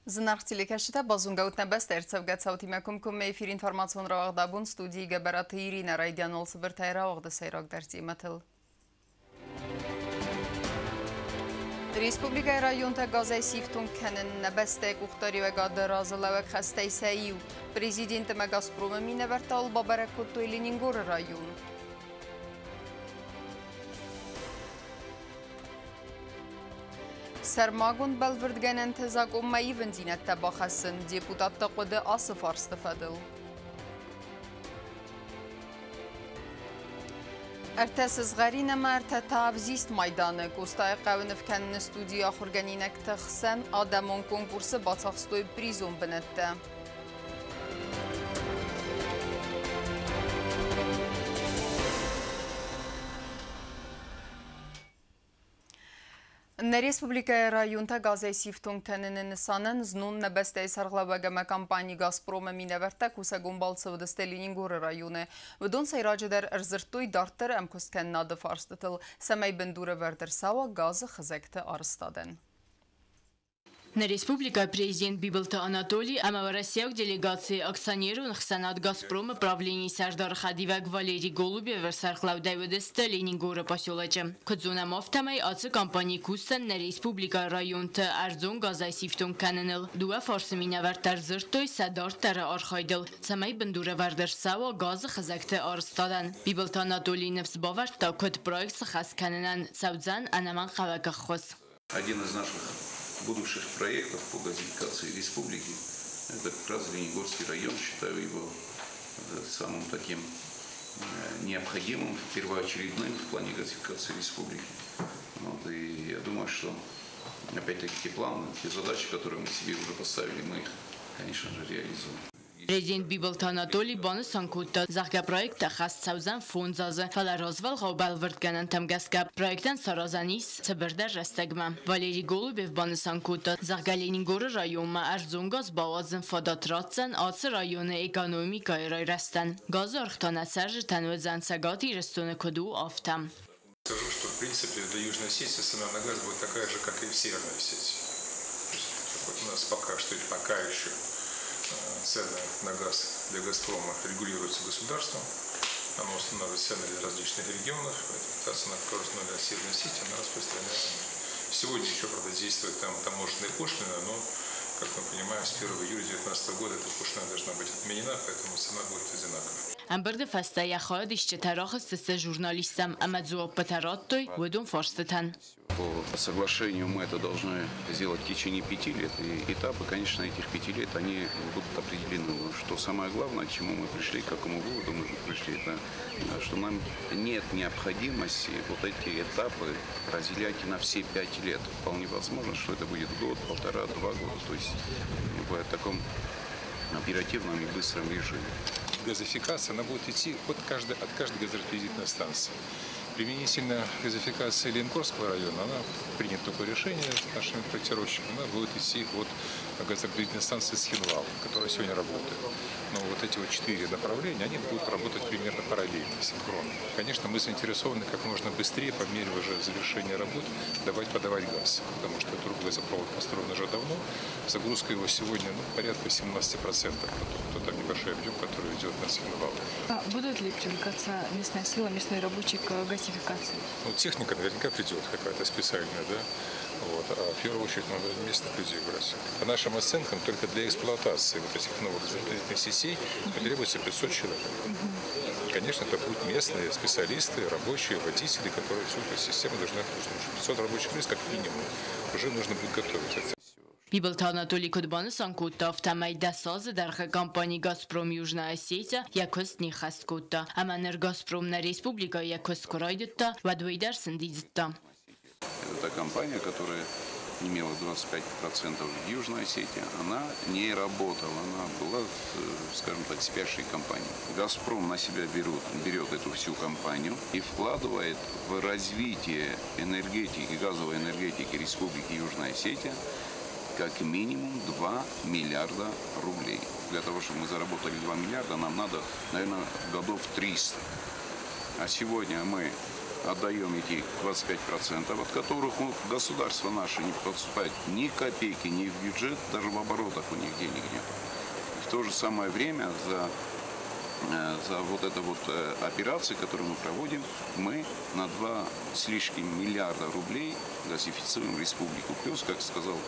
Զնարխցիլիքաշիթա բազունգաուտ նեբեստ երցավգացավտի մեկում կում էիֆիր ինվորմացիոն ռաղդաբուն ստուդիի գաբարատı Իրինա Ռայդյան olsa bir tayra oğda seyrak dersi matıl. Respublika rayonta gazay siftun kenin nebestek uxtari ve gader azılavak xastay sayiv. Prezidentime Gazprom'a minevertal babarakuttu Leningor rayon. Sermagun belverdgenen tezak ummayı venzinette baxasın. Deputat taqıdı asıf arstıfadıl. Ertesiz gərine mərtə tavzist maydanı. Qostaya qavınıf kənin studiya xurganinek təxsən adamon konkursu batsaqstoy prizon binətdə. На республика районта газай сифтун тененин санын знун небесте сарглабагама компании Газпрома миневерта кусагун балцавыды Сталинингоры районы. Вдон сайраджедер эрзыртуй дартыр әмкусткен нады фарстытыл. Сәмәй бендуры вердер сава газы хызекті арыстадын. На республика президент Бибелта Анатолий, Россия делегации акционеров Хсанат Газпрома правления Сардар Хадивак Валерий Голубев Сархлав Давидеста Ленингора поселоча. Кадзуна Мофтамай отцы компании Кустан на республика районта Арзон газай сифтон каненел. Дуа форсамина вартар зыртой Садар Тара Архайдл. Самай бендура вардер сава газы хазакте арстадан. Бибелта Анатолий Невс Баварта код проект сахас каненан Саудзан Анаман Хавакаххос. Один из наших будущих проектов по газификации республики, это как раз Ленигорский район, считаю его самым таким необходимым, первоочередным в плане газификации республики. Вот, и я думаю, что опять-таки те планы, те задачи, которые мы себе уже поставили, мы их, конечно же, реализуем. Президент Бибелта Анатолий Баны Санкута захга проекта хаст саузан фонзазы фаларозвал габал вертганан тамгаска проектан саразанис цебердер растагма Валерий Голубев Баны Санкута захга Ленингоры районма арзунгаз бавазын фадатратсан ацы районы экономикай райрастан газы архтана саржы танвэзан сагати рестуны коду афтам. Скажу, что в принципе для Южной Осетии цена на газ будет такая же, как и в Северной Осетии. Вот у нас пока еще цены на газ для «Газпрома» регулируются государством. Оно устанавливает цены для различных регионов. Та цена, которая установлена в Северной Осетии, она распространяется. Сегодня еще, правда, действует там таможенная пошлина, но, как мы понимаем, с 1 июля 2019 года эта пошлина должна быть отменена, поэтому цена будет одинаковой. Амберде фаста я ходишь четарахас с журналистом Амадзуа Патараттой ведун форстетан. По соглашению мы это должны сделать в течение 5 лет. И этапы, конечно, этих 5 лет, они будут определены. Что самое главное, к чему мы пришли, к какому выводу мы пришли, это что нам нет необходимости вот эти этапы разделять на все 5 лет. Вполне возможно, что это будет год, 1,5, 2 года. То есть в таком оперативном и быстром режиме. Газификация, она будет идти от каждой газораспределительной станции. Применительно газификации Ленинского района, она принято такое решение нашими проектировщиками, она будет идти от газораспределительной станции Схинвал, которая сегодня работает. Но вот эти вот 4 направления, они будут работать примерно параллельно, синхронно. Конечно, мы заинтересованы как можно быстрее, по мере уже завершения работ, подавать газ, потому что этот газопровод построен уже давно, загрузка его сегодня порядка 17%, то там небольшой объем, который идет на Схинвал. А будут ли привлекаться местная сила, местные рабочие к газификации? Ну, техника наверняка придет какая-то специальная, да? Вот. А в первую очередь надо местных людей брать. По нашим оценкам, только для эксплуатации вот этих новых газораспределительных сетей потребуется 500 человек. Конечно, это будут местные специалисты, рабочие, водители, которые всю эту систему должны обслуживать. 500 рабочих мест как минимум уже нужно будет готовить. Бибелта Анатолий Кодбаны Санкута автомай дасазы дарха компании «Газпром» Южная Осетия якост не хаскута. Аманер «Газпром» на республика якост курайдутта, вадвейдар сандидзитта. Это компания, которая имела 25% в Южной Осетии, она не работала, она была, скажем так, спящей компанией. «Газпром» на себя берет эту всю компанию и вкладывает в развитие энергетики, газовой энергетики Республики Южная Осетия как минимум 2 миллиарда рублей. Для того, чтобы мы заработали 2 миллиарда, нам надо, наверное, годов 300. А сегодня мы отдаем эти 25%, от которых государство наше не поступает ни копейки, ни в бюджет, даже в оборотах у них денег нет. В то же самое время за вот эту вот операцию, которую мы проводим, мы на 2 с лишним миллиарда рублей газифицируем республику. Плюс, как сказал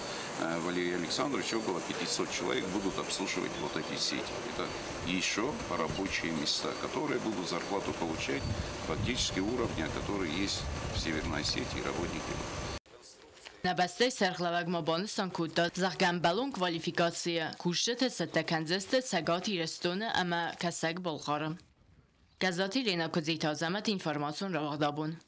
Валерий Александрович, около 500 человек будут обслуживать вот эти сети. Это еще рабочие места, которые будут зарплату получать фактически уровня, который есть в Северной Осетии, работники. Նաբաստե սերխլավագմոբոնը սանքուտա զաղգամբալուն կվալիֆիկացիա կուշտը ստականձստը սագատ իրստոնը ամա կասակ բոլղարը Գազատի լենակոձի թազամատ ինվորմացիոն ռավաղդաբուն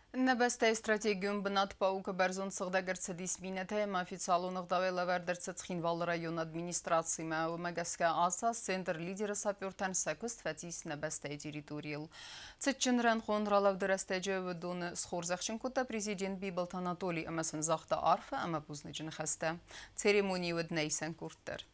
Նբեստե ստրատեգիում բնատ պաուկը բերզոն սղդագրցը դիսմինը թե մաֆիցալուն ըղդավելը վերդրցըց խինվալ ռայոն ադմինիստրացիմը ու մագասկա ասաս սենտր լիդերը սապյորտան սակուստ վեցիս նբեստե դիրիտուրիլ Ցեչնրան խոնրալավ դրաստեջը վդուն սխորզախշնկուտը պրեզիդենտ Բիբլտ Անատոլի ամասն զաղտա արվը ամապուզնիջն խստը Ցերեմոնի վդնեյսեն կուրտեր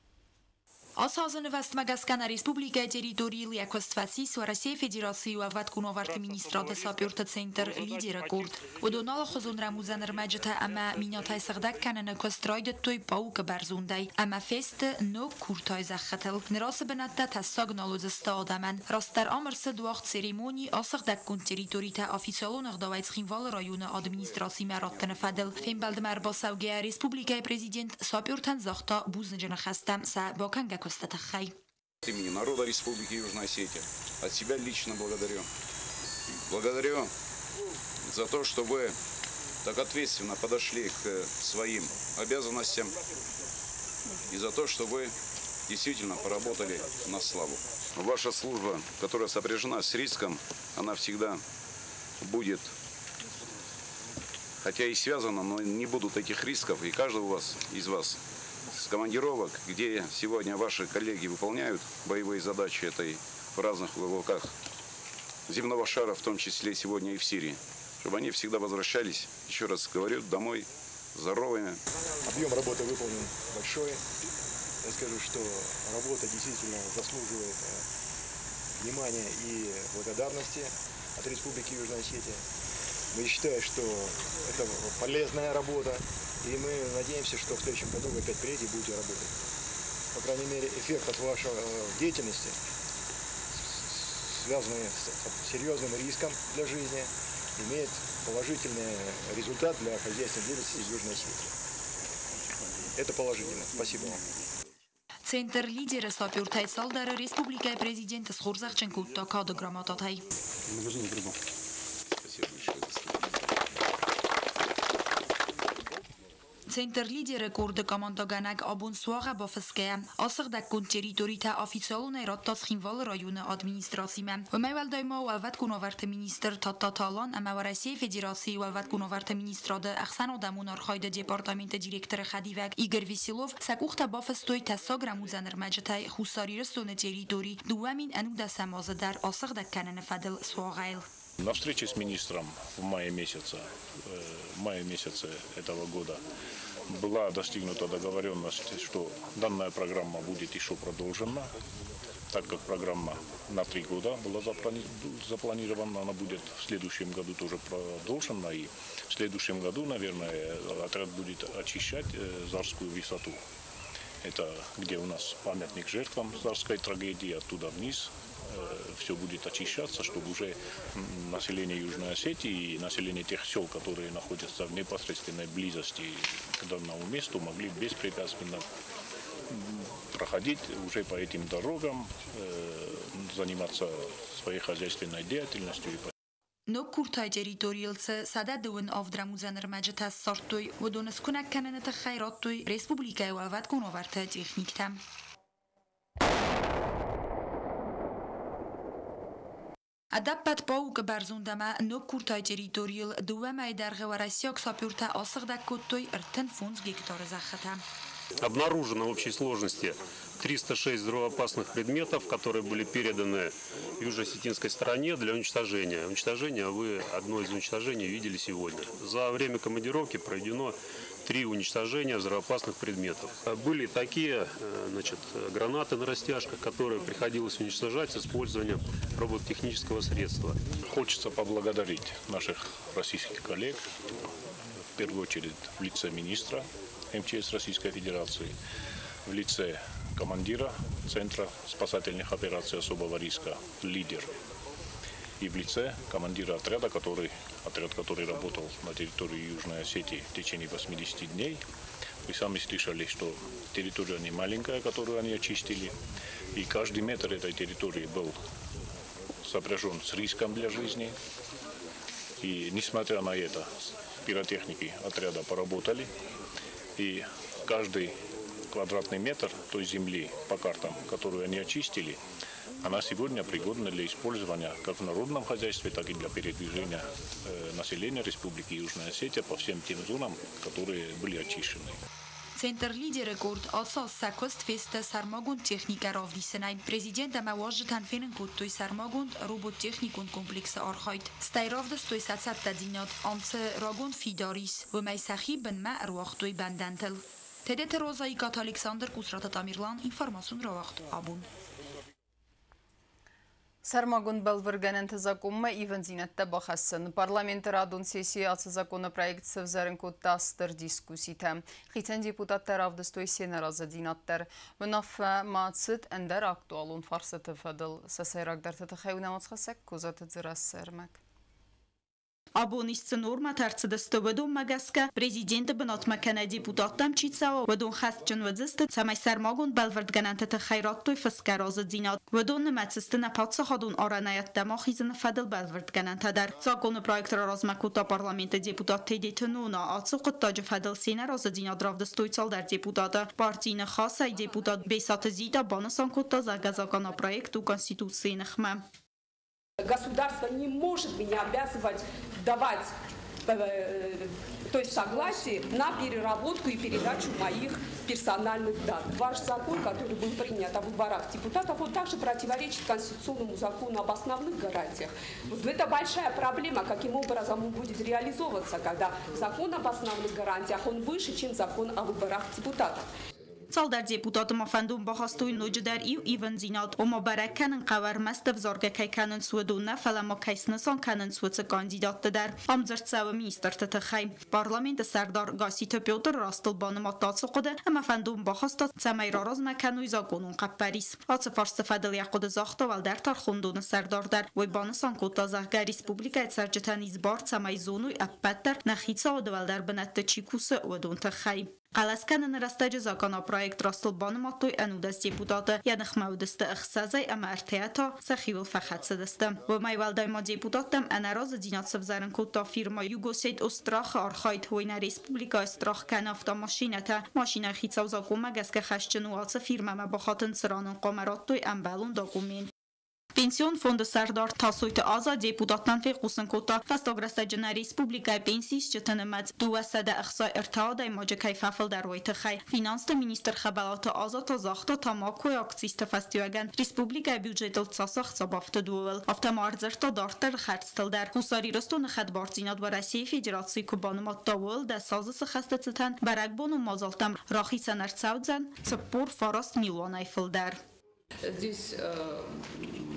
Ասազնվաստ Մագասկանա Республика территории Якостфасис в России Федерации Аваткуно варты министра Сапюрта Центр лидера Курд. Удонала Хозун Рамузан Рмаджета ама минотай сагдак канана костройда той паука барзундай. Ама фест но куртай захател. Нераса бенатта тассагналу за стадаман. Растар амрса дуахт церемонии асагдак кун территорита официалон агдавайц хинвал района администрации мараттан фадел. Фембалдмар басаугия Республика президент Сапюртан захта бузнджана хастам са баканга От имени народа Республики Южная Осетия от себя лично благодарю. Благодарю за то, что вы так ответственно подошли к своим обязанностям и за то, что вы действительно поработали на славу. Ваша служба, которая сопряжена с риском, она всегда будет, хотя и связана, но не будут этих рисков, и каждый из вас с командировок, где сегодня ваши коллеги выполняют боевые задачи этой в разных уголках земного шара, в том числе сегодня и в Сирии, чтобы они всегда возвращались, еще раз говорю, домой здоровыми. Объем работы выполнен большой. Я скажу, что работа действительно заслуживает внимания и благодарности от Республики Южная Осетия. Мы считаем, что это полезная работа. И мы надеемся, что в следующем году вы опять придете и будете работать. По крайней мере, эффект от вашей деятельности, связанный с серьезным риском для жизни, имеет положительный результат для хозяйственной деятельности Южной Осетии. Это положительно. Спасибо вам. Центр лидера Сапюртай Салдара Республика президента Схорзахченкута кадограммататай. Центр лидера Курда командоганак Абунсуага Бафаская, асагдак кун территорита официалуна раттас хинвал района администрациме. Умайвал дайма уават куноварта министр Таттаталан, ама Россия Федерации уават куноварта министрада Ахсан Адамун архайда департамента директора Хадивак Игорь Веселов, сакухта Бафастой тассаграмузан рмаджатай хусари растуна территории, дуамин ануда самазадар асагдак канана фадел суагайл. На встрече с министром в мае месяце этого года была достигнута договоренность, что данная программа будет еще продолжена, так как программа на 3 года была запланирована, она будет в следующем году тоже продолжена, и в следующем году, наверное, отряд будет очищать Зарскую высоту. Это где у нас памятник жертвам Зарской трагедии, оттуда вниз. Все будет очищаться, чтобы уже население Южной Осетии и население тех сел, которые находятся в непосредственной близости к данному месту, могли беспрепятственно проходить уже по этим дорогам, заниматься своей хозяйственной деятельностью. Но куртай территорияльцы сададуын авдрамузан рмаджата сортой водонас кунак кананата хайраттой республика уават куноварта техниктам. Адаппат паука барзундама но куртай территориал дуама идарга варасиок сапюрта асагдак коттой ртен фунз гектора захата. Обнаружено в общей сложности 306 взрывоопасных предметов, которые были переданы южно-осетинской стороне для уничтожения. Одно из уничтожений видели сегодня. За время командировки проведено 3 уничтожения взрывоопасных предметов. Были такие гранаты на растяжках, которые приходилось уничтожать с использованием робототехнического средства. Хочется поблагодарить наших российских коллег, в первую очередь в лице министра МЧС Российской Федерации, в лице командира Центра спасательных операций особого риска «Лидер» и в лице командира отряда, который работал на территории Южной Осетии в течение 80 дней. Вы сами слышали, что территория не маленькая, которую они очистили, и каждый метр этой территории был сопряжен с риском для жизни. И несмотря на это, пиротехники отряда поработали, и каждый квадратный метр той земли по картам, которую они очистили, она сегодня пригодна для использования как в народном хозяйстве, так и для передвижения населения Республики Южная Осетия по всем тем зонам, которые были очищены. Центр «Лидер» Курд отсал сакост феста сармагун техника равдисенай. Президент амаважы танфенен куттуй сармагун робот-техникун комплекса архайт. Стайравда стой сацатта динат амце рагун фидарис و майсахи бенма руахтуй бандантел. Тедет розаи кат Александр Кусрата Тамирлан информацион руахт абун. Սարմագուն բալվրգան ընթզակումը իվնձինետտը բախասն Parlamentă radun sesiyați законопроект սվզարնկոտ տաստր դիսկուսիթը խիցեն դեպուտատներ ավդստոյ սենարազը դինատտեր մնավ մացıt ընդեր ակտուալուն ֆարսը ֆադլ սասայրակդար թխեյունամաց խասակ կոզատը ձրասերմակ Абонистцы норма тарцыдысты выдум магаска президенты бынат макана депутаттам чицао выдум хастчын выдзысты самай сармагун балвардганантыты хайраттой фаскаразы динат выдум нымацысты напатсы хадун аранаятта махизын фадыл балвардганантадар законы проектора размакута парламенты депутат тейдеті нуна ацу қыттажы фадыл сена разы динат равдыстой цалдар депутаты партийны хасай депутат бейсаты зида банысан кутта зага законопроекту конституции нахма. Государство не может меня обязывать давать согласие на переработку и передачу моих персональных данных. Ваш закон, который был принят о выборах депутатов, он также противоречит конституционному закону об основных гарантиях. Вот это большая проблема, каким образом он будет реализовываться, когда закон об основных гарантиях, он выше, чем закон о выборах депутатов. Цалдар депутаты мафандун бахастуй нудждар ив ивензинат ома баракканын қавар мастав зарга кайканын суедунна фалама кайснасан канын суецы кандидатты дар амзырцавы министр тытыхай. Парламент сардар гаситы Петр Растылбаны маттацы қуды мафандун бахаста цамайрараз макануй законун қаппарис. Асы фарсы фадыл яқуды захта валдар тархундуны сардардар. Вайбаны санкота захга республика царджетан избар цамайзонуй аппаттар нахица одвалдар бінатты чикусы уедун тыхай. Қаласканын растаджы законопроект Растылбаны маттуй анудас депутаты янық маудысты ұқсазай ама артеята сахивыл фахатсыдысты. Вымай валдайма депутаттам анаразы динатсып зарын кутта фирма Югосейт Острахы архайт война республика Острах кан автомашината машина хицау закума газка хашчыну алцы фирмама бахатын sıranın қомараттуй амбалун документ. Пенсион фонды сардар тасойты аза депутаттан фейқусын кота фастаграстаджына республика пенсийс чытынымад дуасада ақса иртаадай маджа кайфафыл дарвайты хай. Финансты министр хабалаты аза тазахта тамакой акцисты фастиваган республика бюджетл цасах забафты дуэл. Автомарзырта дартыр харстылдар. Хусари рыстуны хадбартинат ва Россия Федерации кубанымат тауэл да сазысы хасты цытан баракбону мазалтам рахисан арцаудзан цыппур фараст милуан айфылдар. Здесь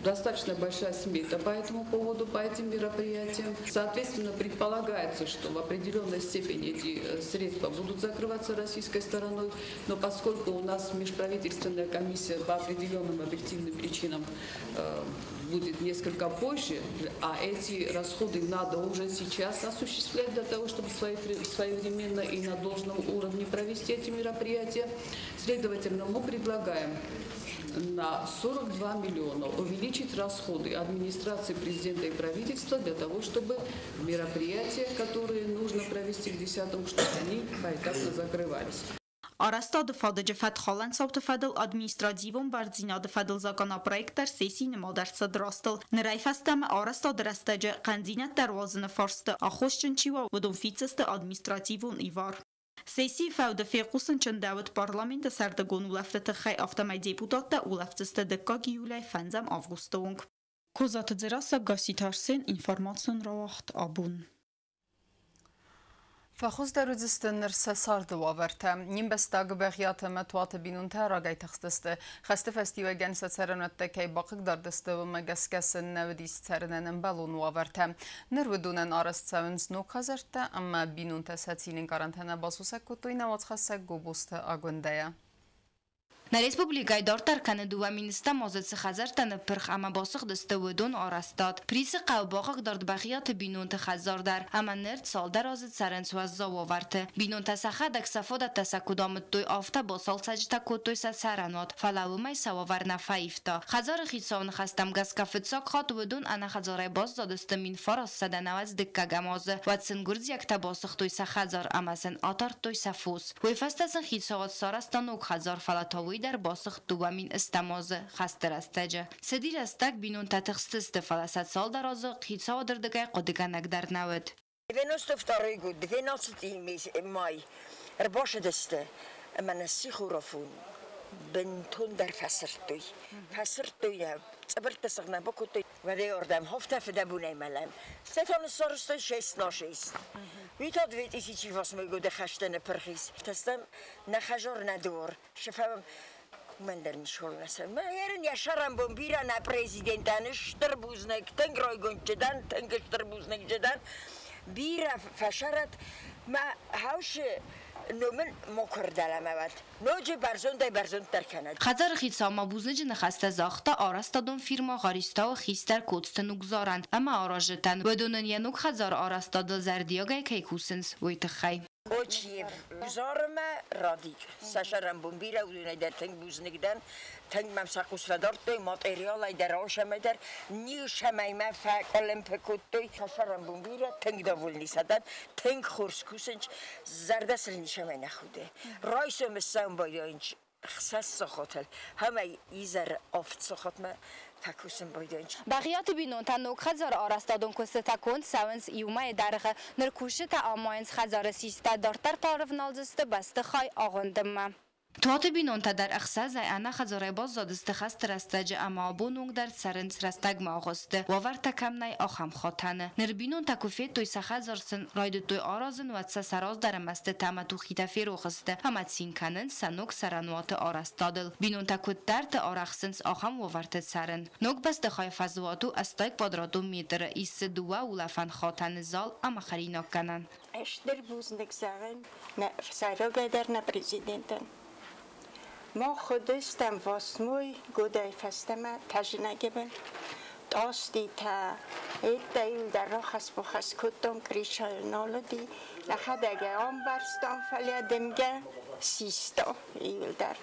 достаточно большая смета по этому поводу, по этим мероприятиям. Соответственно, предполагается, что в определенной степени эти средства будут закрываться российской стороной, но поскольку у нас межправительственная комиссия по определенным объективным причинам будет несколько позже, а эти расходы надо уже сейчас осуществлять для того, чтобы своевременно и на должном уровне провести эти мероприятия. Следовательно, мы предлагаем на 42 миллиона увеличить расходы администрации президента и правительства для того, чтобы мероприятия, которые нужно провести к 10-му, чтобы они поэтапно закрывались. Арастады фадыжы фатхалан сауты фадыл административон бардзинады фадыл законопроекттар сессийны мадарцы драстыл. Нырайфастамы арастады растаджы қандинат дарвазыны фарсты ахошчынчива выдун фицесты административон ивар. Сессии фауды фейқусын чын дәуіт парламенті сардығын улафты тұқай автомай депутатта улафтысты дыққа гиюлай фанзам августы онг. Козаты дзираса гаситарсен информацион равахт абун. فخوز در روزستن سال دوآورته نیم بستگ بخیات متوات بینون تراجع تخصصته خسته فستیو جنس سرنت کی باقی دردسته و مجسکس نودیست سرنن بالون وآورته نرودونن آرست سونس نو خزرته اما بینون تساتین کارانتنا باسوسک کتوی نوات خسته گوبست آگونده. На республикай дортар каны дуаминста мозыцы хазартаны пырх ама босық дысты өдон арастад. Присы қавбағық дорд бақият бинунты хазардар, ама нерд салдар азыд сарынсуаз зававарты. Бинунта сахадак сафода тасакудамыт той афта босал сажта котой са саранот. Фалавымай сававар нафаифта. Хазар хитсавн хастам гаскафытсак хат өдон ана хазарай баз задысты мин фарас саданаваз дыкка гамазы. Ватсын гурзякта босық той са хазар, амасын атар той са фус. Вайфастасын хитсават сарастанук хазар фалатавуй در باسخ دوامین استمازه خسته رستجه سدیر استک بینون تتخصص فلسط سال در آزه خیصا در دگه قدگنک در نود 92 گود 12 مای باشه دسته من سی خورافون بنتون در فسرتوی صبرت سخنه بکوتوی و دیوردم هفته فده بونه ملم ستان سرسته شست ناشست ویتاد ویتی چی واس میگوده خشتن پرخیز تستم نخجار ندور شفهم من در مشغول نسم ما یارن یاشرم بومبیرا نه پرزیدنتانش تربوزنک تنگ رایگون جدن تنگش تربوزنک جدن بیرا فشرت ما هاوش نومن مکردلم اول نوجه برزون ترکند خزر خیصا ما بوزنج نخسته زاخته آرستادون فیرما غاریستا و خیستر کوتستن گذارند اما آراجتن ودونن ینوک خزر آرستاد زردیاگای که کوسنس ویتخی اوچی گزارم رادیک سشرم بومبیره ودونه در تنگ بوزنگدن تنگ ممساقوس فدارتوی ماتریالای در آشمه در نیوشمه ما فاکلم پکوتوی سشرم بومبیره تنگ داول نیستن تنگ خورس کوسنج زردسل نیشمه نخوده رایسو مسام باید اینج خصاص سخوتل همه ایزر آفت سخوت ما تکوسم باید بقیات بینون تا نوک خزار آرستادون کسته تکند سونس ایومای درخه نرکوشه تا آماینس خزار سیسته دارتر تعرف نالزسته بسته خای آغندم توات بینون تا در اخصاص انا خزاره باز زادسته خست رستج اما بونونگ در سرنس رستگ ماغسته و ورت کم نی آخم خاتنه نر بینون تکوفیت توی سخزارسن راید توی آرازن و سراز در مسته تام تو خیت فیروخسته همه سین کنن سنوک سرنوات آرستادل بینون تکوت درت آرخسنس آخم و ورت سرن نوک بسته خای فزواتو استای کوادراتو میتر ایست دوا ولفن خاتن زال اما خرینا کنن اشتر بوزنک زارن نه سراغ در نه پرزیدنتن ما خودستم واسموی گودای فستم تجنه گبن داستی تا ایل در راه خس بخس کتم کریشال نالدی لخد اگه آن برستان فلیا دمگه سیستا ایل در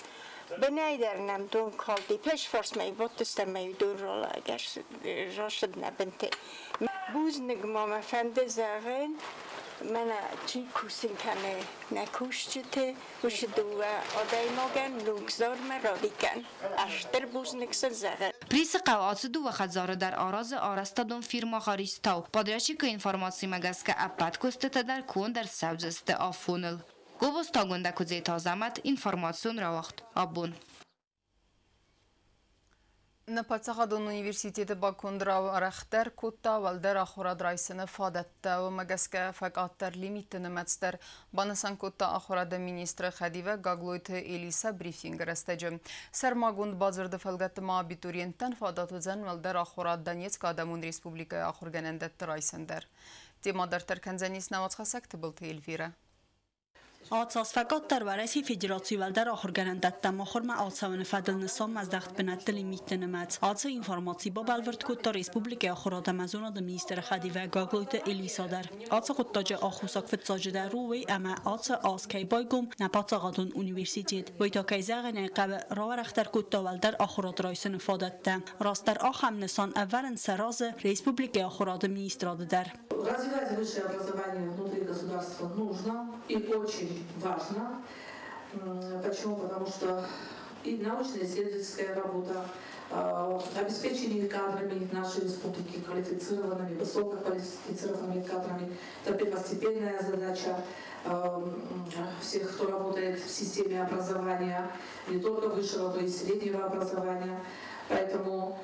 بنای در نمدون کالدی پیش فرس می بودستم می دون رولا اگر راشد نبنته بوز نگمام افنده زغن من چی کوسین کنه نکوشته وش دوه آدای ماگن نوگزار مرادی کن اشتر بوز نکسل زغن پریس قوات دو خزاره در آراز آرستادون فیرما خاریستاو پادرشی که انفرماسی مگس که اپت کسته در کون در سوزست آفونل گوبستا گنده کزی تازمت انفرماسیون را وقت آبون نپاتسخادون اونیورسیتیت باکوندرا رختر کوتا والدر آخوراد رایسن فادت و مگسکه فقاتر لیمیت نمتستر بانسان کوتا آخوراد مینیستر خدیوه گاگلویت ایلیسا بریفینگ رستجم سرماگوند بازرد فلگت ما بیتورینتن فادات و زن والدر آخوراد دانیتسک آدمون ریسپوبلیکای آخورگنندت رایسندر تیما در ترکنزنیس نوات خسکت بلت ایلویره آتساس فقط در ورسی فدراسی ولدر آخر گرندت دم آخر ما آتساون فدل نسام مزدخت بنت لیمیت نمت آتس اینفرماسی با بلورد کد تا ریسپوبلیک آخر آدمزون آدم مینیستر خدیوه گاگلویت ایلیسا در آتس خود تاج آخوساک فتساج در روی اما آتس آسکی بایگم نپات آقادون اونیورسیتیت ویتا کیزاق نقب را رختر کد تا ولدر آخر آدرایس نفادت دم راست در آخم نسان اولن سراز ریسپوبلیک آخر آدم مینیستر در Развивать высшее образование внутри государства нужно и очень важно. Почему? Потому что и научно-исследовательская работа, обеспечение кадрами нашей республики, квалифицированными, высококвалифицированными кадрами, это первостепенная задача всех, кто работает в системе образования, не только высшего, но и среднего образования. Поэтому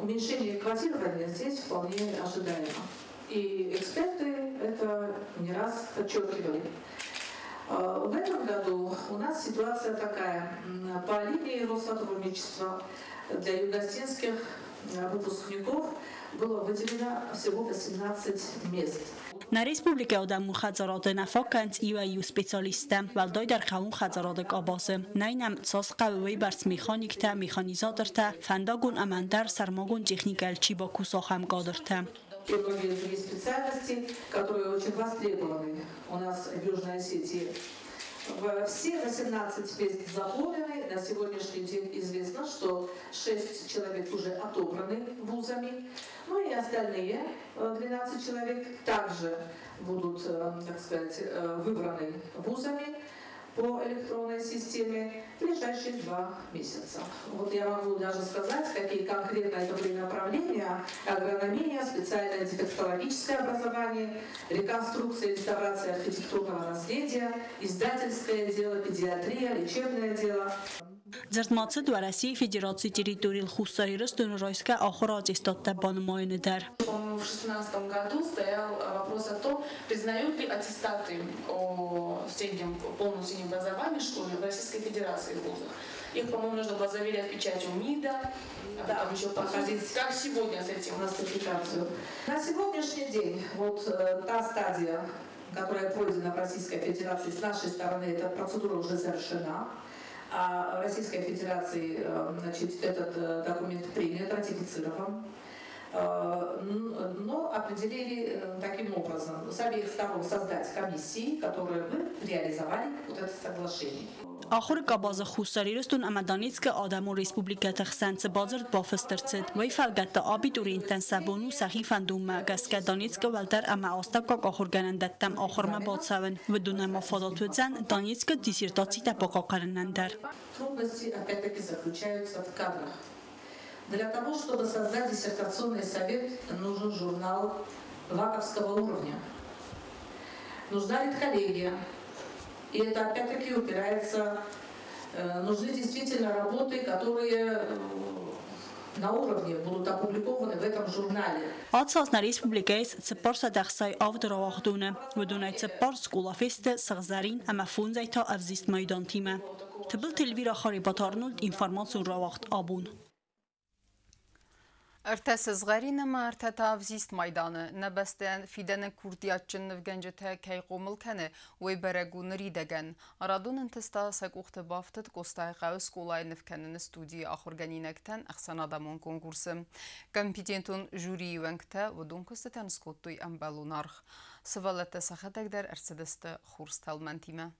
уменьшение квотирования здесь вполне ожидаемо. И эксперты это не раз подчеркивали. В этом году у нас ситуация такая. По линии Россотрудничества для югостинских выпускников было выделено всего 18 мест. На республике Одамун Хазарады нафакант EU специалисты, валдай дар хаун Хазарады кабасы. Найнам цас قوی برس مکانیکتا، مکانیزاتورتا، فنداگون امندر سرماگون техникалчи با кусахам гадарта. И многие другие специальности, которые очень востребованы у нас в Южной Осетии. Все 18 мест заполнены. На сегодняшний день известно, что 6 человек уже отобраны вузами. Ну и остальные 12 человек также будут, так сказать, выбраны вузами по электронной системе в ближайшие 2 месяца. Вот я могу даже сказать, какие конкретно это были направления: агрономия, специальное дефектологическое образование, реконструкция и реставрация архитектурного наследия, издательское дело, педиатрия, лечебное дело. Зертмаци до России Федерации территории Хусарирос Дунройска охрать истотта банмойны дар. В 2016 году стоял вопрос о том, признают ли аттестаты о полном среднем образовании школы в Российской Федерации вузах. Их, по-моему, нужно было заверять печатью МИДа, там еще походить, как сегодня с этим нострификацию. На сегодняшний день вот та стадия, которая пройдена в Российской Федерации, с нашей стороны эта процедура уже завершена. А в Российской Федерации, значит, этот документ принят, ратифицирован. Но определили таким образом с обеих сторон создать комиссии, которые бы реализовали вот это соглашение. آخر کاباز خوساریرستون امدانیت که آدمو ریسپوبلیکت خسنت بازرد بافسترچد وی فلگت آبی دورینتن سبونو سخیفن دوم گسک دانیت که ولتر اما آستاک آخر گنندتم آخر ما بادسون و دونه مفادات زن دانیت که دیسیرتاتی تپاقا قرنندر. Трудности опять-таки заключаются в кадрах. Для того, чтобы создать диссертационный совет, нужен журнал ваковского уровня. Нужна редколлегия. И это опять-таки упирается, нужны действительно работы, которые на уровне будут опубликованы в этом журнале. Ացած նա ռեսպուբլիկայից ծպորսը դախսայ ավդրավաղդունը, վդունայ ծպոր սկուլաֆեստը սղզարին ամաֆունձայթա ավզիստ մայդան թիմը. Թբլ թելվիր ախարի բաթարնուլդ ինվարմացուն ռավաղդ աբուն. ارتس صغيرين ما ارتتا فزيست ميدانه نبستن فيدن كردياتشن نفجنجته كي قومل كنه ويبرقو نريدگن رادون انتستا ساقوخت بافتت قوستاي قاوس قولاي نفكنن استودي آخر جنينكتن اخسان آدمون كونكورسم كمبيتينتون جوري وانكتا ودون كستن سكوتوي امبالو نارخ سوالت ساختك در ارسدست خورستال منتيمه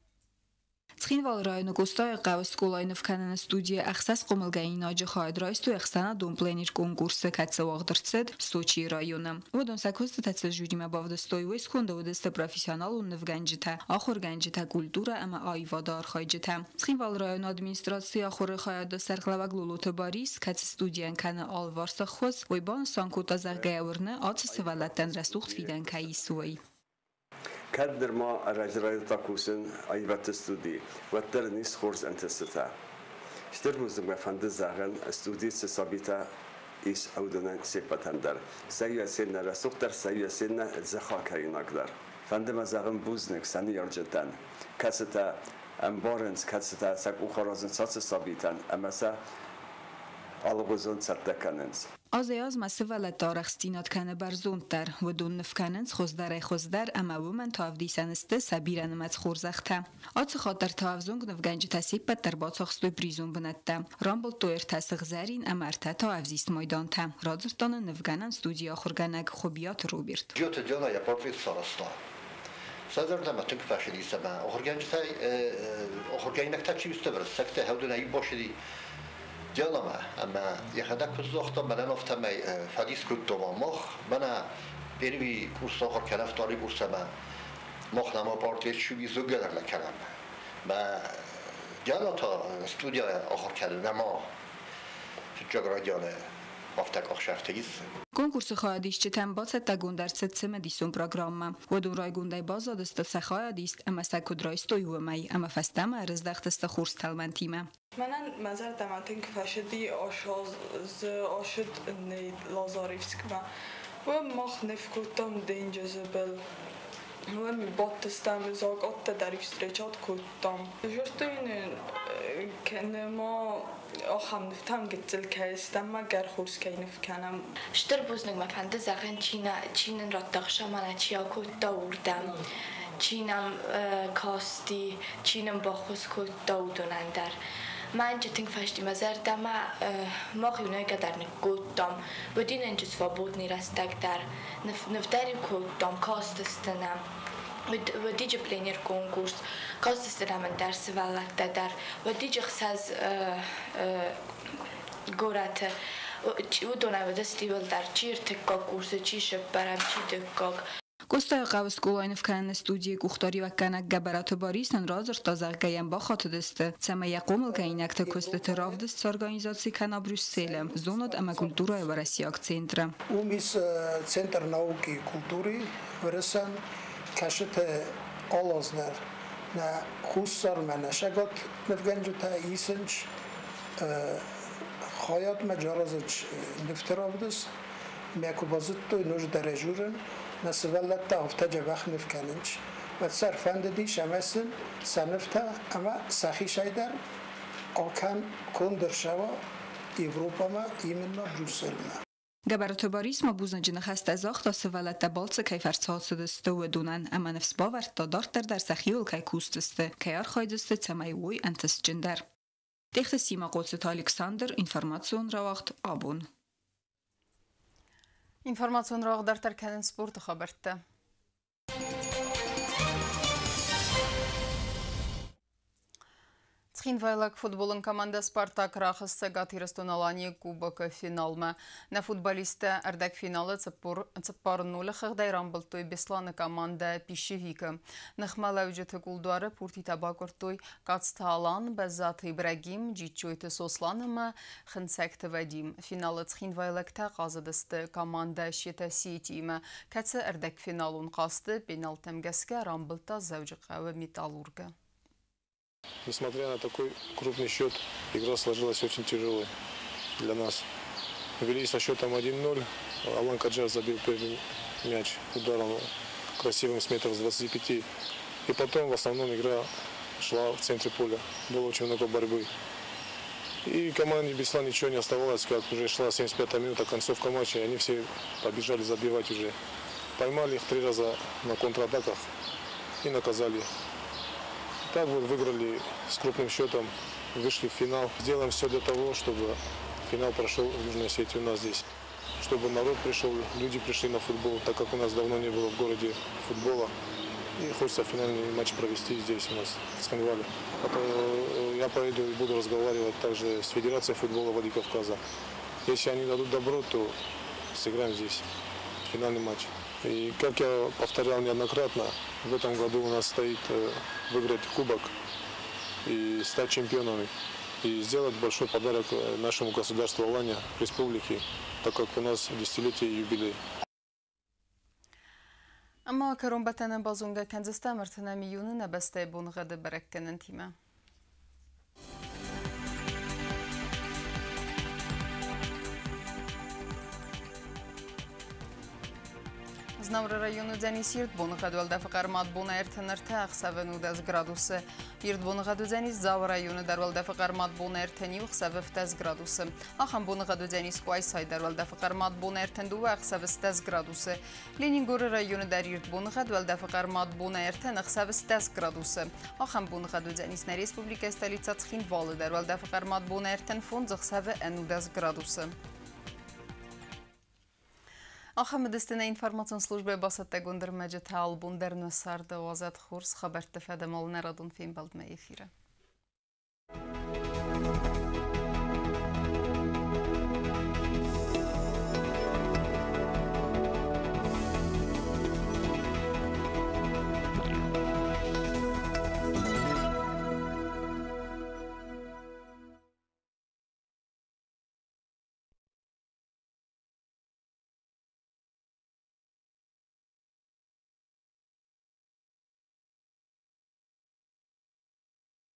Ცხინვალ რაიონը գոստայ ყავს սկոլայնով կանան ստուդիա ახსას ყոմելգային նաջը խայդրայստու ეხսանա դոմպլենիր կոնկուրսը կացավաղդրցեդ Սոչի რაიონը ոդոն սակոստը տացել ժյուրիմա բավդստոյ ու սկոնդը ոդստը պրոֆեսիոնալ ու նվգանջիթա ախոր գանջիթա կուլտուրա ամա այվադա արխայջիթա Ცხինვალ რაյոն ադմինիստրացիա խորը խայադը սարխլավագլուլոթը բարիս կաց ստուդիան կանա ալվարսը խոս ոյբան սանկոտա զարգայավորնը ացը սվալատան ռասուխտ ֆիդանքայի սուй كدر ما رجرای تاکوسن ایوات استودی و در نیست خورز انتستا. اشتر موزم فند زاغن استودی سابیتا ایش اودنان سپتندر. سیاسین رسوخ در سیاسین زخاکری نگذار. فند مزاغن بوزنک سنی یارجتن. کستا امبارنس کستا سک اوخرازن ساس سابیتن. اما سا آلوزون سرتکننس. آزیاز مسئله تارخستینات کنه برزوندتر و دون نفکننس خوزدر اما ومن تافدیسنسته سبیرن مت خورزخته. آت خاطر تافزونگ نفگنج تسیب در باطاخستوی پریزون بنده. رامبل تویر تسخ زرین امرته تافزیست مایدانته. رادرتان نفگنن استودیا خورگنگ خوبیات روبرت. جوت جانا یا پارتیت سالستا. سازرده ما تنگ فشلیسته من. آخرگنج تا چی است برس سکته هودن ای باشدی. جالما اما یخدا کزاختا من افتم فدیس کد دوام مخ من بروی کورس آخر کنف داری کورس من مخ نما پارتیل شوی زوجر نکنم ما جالا تا استودیا آخر کردن نما جغرافیانه افتک آخشفتگیس Konkursu xayadişçitem bazı tagundar çetme disun programma. Vodun raygundai bazı dست saxayadist ama sakudraystoyumay ama fastama rezdaxtsta xurstalmantime. Mənən məzər dəmətin kifəşidi aşıd Lazarevskma və max nefkutam dencəzəbəl мы боттестам заг отта дарив встречат коттам. Жертвин كنما آخام نفتم گتل که استما گر خورس که نفکنم. شتر بوزنگ ما فنده زغن چین را تقش من چیا کود داوردم. چینم کاستی چینم با خوش کود داودونن در. من جتنگ فشتی مزر دم ما خیونه که در نگودم و دین انجز فابود نیرستگ در نفتری کودم کاست استنم. و دیجی پلینیر کنکورس کاست استنم درس ولکت در و دیجی خساز گورت و دونه و دستی ول در چیر تکا کورس چی شب برم چی دکاک Gostaja Gauskulain в Канне студии Кухтари ва Канак Габарато Борисен разор тазаггаям ба хотдесте. Цама якомл кайнакта костете равдес организации Кана Брюсселе. Зонот ама культура в России центра. Умис центр науки и культуры вырасан кашете алазнер на хуссар манашагат невганжута исенч хаят маджаразыч нефтеравдес мякубазытто нуж дарежурен نسبلت تافتج بخ نفکننش و صرفند دیش امسن سنفتا اما سخی شایدر آکن کندر شوا ایوروپا ما ایمن ما بروسل ما Габарато Борис ма бузнаҷина хастазах та севалата балца кай фарцаатсудесте удунан ама нефс бавар та дартер дар сахиул кай кустесте кайар хайдесте цамай уй антесҷиндар. Техте сима қоцет Александр информацион равахт абун. Информацион равах дар тарканин спорт хабарта. Цхинвайлак футболын команда Спартак рахысса гатирастон кубока финалма. На футболиста ардак финалы цыппар нулы хыгдай рамбылтой бесланы команда Пищевика. Нахмала үжеті кулдуары пурти табакуртой кацталан Базат Ибрагим джитчойты сосланыма хынсакты Вадим. Финалы Цхинвайлакта қазыдысты команда Шета Сетима. Кәтсі ардак финалун қасты пеналтемгеске рамбылта завжықавы Металлурга. Несмотря на такой крупный счет, игра сложилась очень тяжелой для нас. Вели со счетом 1-0, Алан Каджар забил первый мяч ударом красивым с метров с 25. И потом в основном игра шла в центре поля. Было очень много борьбы. И команде Бесла ничего не оставалось, как уже шла 75-я минута, концовка матча, и они все побежали забивать уже. Поймали их 3 раза на контратаках и наказали. Так вот выиграли с крупным счетом, вышли в финал. Сделаем все для того, чтобы финал прошел в Южной Осетии у нас здесь. Чтобы народ пришел, люди пришли на футбол, так как у нас давно не было в городе футбола. И хочется финальный матч провести здесь у нас, в Цхинвале. Я поеду и буду разговаривать также с Федерацией футбола Владикавказа. Если они дадут добро, то сыграем здесь финальный матч. И как я повторял неоднократно, в этом году у нас стоит выиграть кубок и стать чемпионами. И сделать большой подарок нашему государству Алания, республике, так как у нас десятилетие юбилей. Ama karumbatana bazunga kanzista martana miyunu nabeste bunğadı bırakkanın time. Znavra rayonu deniz yirtbonğadı vəldə fəqarmat buna ertənirtə əxsəvə 10 gradusu. Yirtbonğadı deniz zav rayonu dar vəldə fəqarmat buna ertəni əxsəvə 10 gradusu. Axan bonğadı deniz qoysay dar vəldə fəqarmat buna ertəndu əxsəvə 10 gradusu. Leningori rayonu dar yirtbonğadı vəldə fəqarmat buna ertən əxsəvə 10 gradusu. Axan bonğadı deniz na Respublika stolica Цхинвалы dar vəldə fəqarmat buna ertən fond əxsəvə 10 gradusu. Ахамедистина информацион службе басатта гундер мәжет албундер нөсарды вазат хурс хабарты фәдем алын эрадун фейм балдма эфирі.